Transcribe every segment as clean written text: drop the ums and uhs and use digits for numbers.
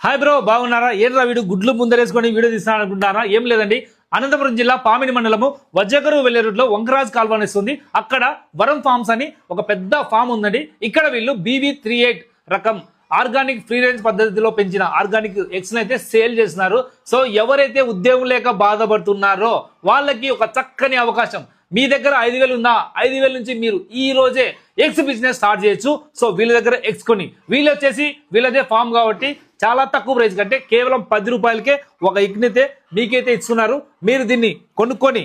Hi bro, బాగున్నారా? ఏంట్రా వీడు గుడ్లు ముందరేసుకొని వీడియో తీస్తాను అనుకుంటారా? ఏం లేదండి, అనంతపురం జిల్లా పామిడి మండలము వజ్రకరు వెళ్లే రూట్లో వంకరాజ్ కాల్వ వస్తుంది. అక్కడ వరం ఫార్మ్స్ అని ఒక పెద్ద ఫామ్ ఉందండి. ఇక్కడ వీళ్ళు BB38 రకం ఆర్గానిక్ ఫ్రీ రేంజ్ పద్ధతిలో పెంచిన ఆర్గానిక్ ఎగ్స్ అయితే సేల్ చేస్తున్నారు. సో ఎవరైతే ఉద్యోగం లేక బాధపడుతున్నారో వాళ్ళకి ఒక చక్కని అవకాశం. మీ దగ్గర 5,000 ఉందా? 5,000 నుంచి మీరు ఈ రోజే ఎగ్స్ బిజినెస్ స్టార్ట్ చేయొచ్చు. సో వీళ్ళ దగ్గర ఎగ్స్ కొని వీళ్ళు వచ్చేసి వీళ్ళదే ఫామ్ కాబట్టి చాలా తక్కువ ప్రైస్ కంటే కేవలం 10 రూపాయలకే ఒక ఎగ్నైతే మీకైతే ఇస్తున్నారు. మీరు దీన్ని కొనుక్కొని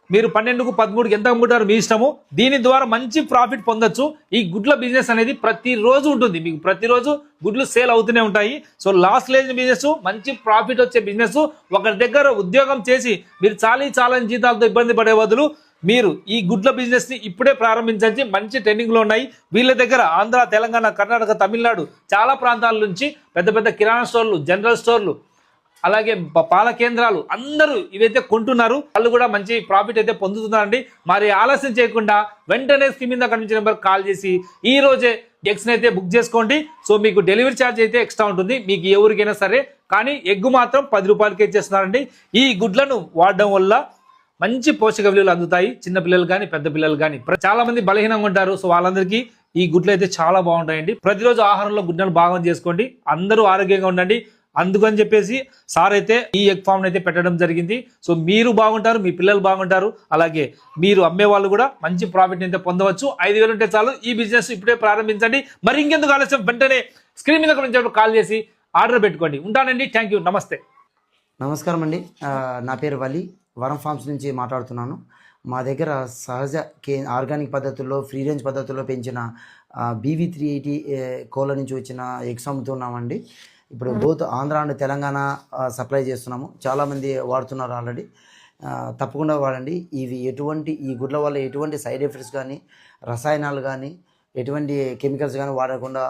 మీరు 12కు 13కి ఎంత అమ్ముకుంటారో మీ ఇష్టము. దీని ద్వారా మంచి ప్రాఫిట్ పొందొచ్చు. ఈ గుడ్ల బిజినెస్ అనేది ప్రతిరోజు ఉంటుంది, మీకు ప్రతిరోజు గుడ్లు సేల్ అవుతూనే ఉంటాయి. సో లాస్ లేని బిజినెస్, మంచి ప్రాఫిట్ వచ్చే బిజినెస్. ఒకరి దగ్గర ఉద్యోగం చేసి మీరు చాలని జీతాలతో ఇబ్బంది పడే బదులు మీరు ఈ గుడ్ల బిజినెస్ ని ఇప్పుడే ప్రారంభించండి. మంచి ట్రెండింగ్ లో ఉన్నాయి వీళ్ళ దగ్గర. ఆంధ్ర, తెలంగాణ, కర్ణాటక, తమిళనాడు చాలా ప్రాంతాల నుంచి పెద్ద పెద్ద కిరాణా స్టోర్లు, జనరల్ స్టోర్లు, అలాగే పాల కేంద్రాలు అందరూ ఇవైతే కొంటున్నారు. వాళ్ళు కూడా మంచి ప్రాఫిట్ అయితే పొందుతున్నారండి. మరి ఆలస్యం చేయకుండా వెంటనే స్క్రీన్ మీద కనిపించిన నెంబర్ కాల్ చేసి ఈ రోజే ఎగ్స్ అయితే బుక్ చేసుకోండి. సో మీకు డెలివరీ ఛార్జ్ అయితే ఎక్స్ట్రా ఉంటుంది, మీకు ఎవరికైనా సరే. కానీ ఎగ్ మాత్రం 10 రూపాయలకి ఇచ్చేస్తున్నారండి. ఈ గుడ్లను వాడడం వల్ల మంచి పోషక విలువలు అందుతాయి. చిన్న పిల్లలు కానీ పెద్ద పిల్లలు కానీ చాలా మంది బలహీనంగా ఉంటారు. సో వాళ్ళందరికీ ఈ గుడ్లు అయితే చాలా బాగుంటాయండి. ప్రతిరోజు ఆహారంలో గుడ్లను భాగం చేసుకోండి, అందరూ ఆరోగ్యంగా ఉండండి. అందుకని చెప్పేసి సార్ అయితే ఈ ఎగ్ ఫామ్ అయితే పెట్టడం జరిగింది. సో మీరు బాగుంటారు, మీ పిల్లలు బాగుంటారు, అలాగే మీరు అమ్మే వాళ్ళు కూడా మంచి ప్రాఫిట్ అయితే పొందవచ్చు. 5,000 ఉంటే చాలు. ఈ బిజినెస్ ఇప్పుడే ప్రారంభించండి. మరి ఇంకెందుకు ఆలస్యం, వెంటనే స్క్రీన్ మీద నుంచి కాల్ చేసి ఆర్డర్ పెట్టుకోండి. ఉంటానండి, థ్యాంక్ యూ, నమస్తే. నమస్కారం అండి, నా పేరు వలి, వరం ఫార్మ్స్ నుంచి మాట్లాడుతున్నాను. మా దగ్గర సహజ ఆర్గానిక్ పద్ధతుల్లో, ఫ్రీ రేంజ్ పద్ధతుల్లో పెంచిన BB380 కోళ్ళ నుంచి వచ్చిన ఎగ్స్ అమ్ముతున్నామండి. ఇప్పుడు both Andhra and Telangana supply చేస్తున్నాము. చాలామంది వాడుతున్నారు ఆల్రెడీ. తప్పకుండా వాడండి. ఈ గుడ్ల వల్ల ఎటువంటి సైడ్ ఎఫెక్ట్స్ కానీ, రసాయనాలు కానీ, ఎటువంటి కెమికల్స్ కానీ వాడకుండా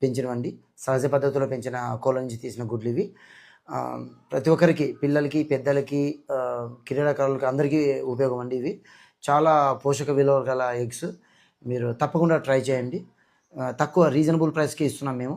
పెంచినవండి. సహజ పద్ధతిలో పెంచిన కోళ్ళ నుంచి తీసిన గుడ్లు ఇవి. ప్రతి ఒక్కరికి, పిల్లలకి, పెద్దలకి, క్రీడాకారులకి అందరికీ ఉపయోగం అండి. ఇవి చాలా పోషక విలువలు గల ఎగ్స్. మీరు తప్పకుండా ట్రై చేయండి. తక్కువ రీజనబుల్ ప్రైస్కి ఇస్తున్నాం మేము.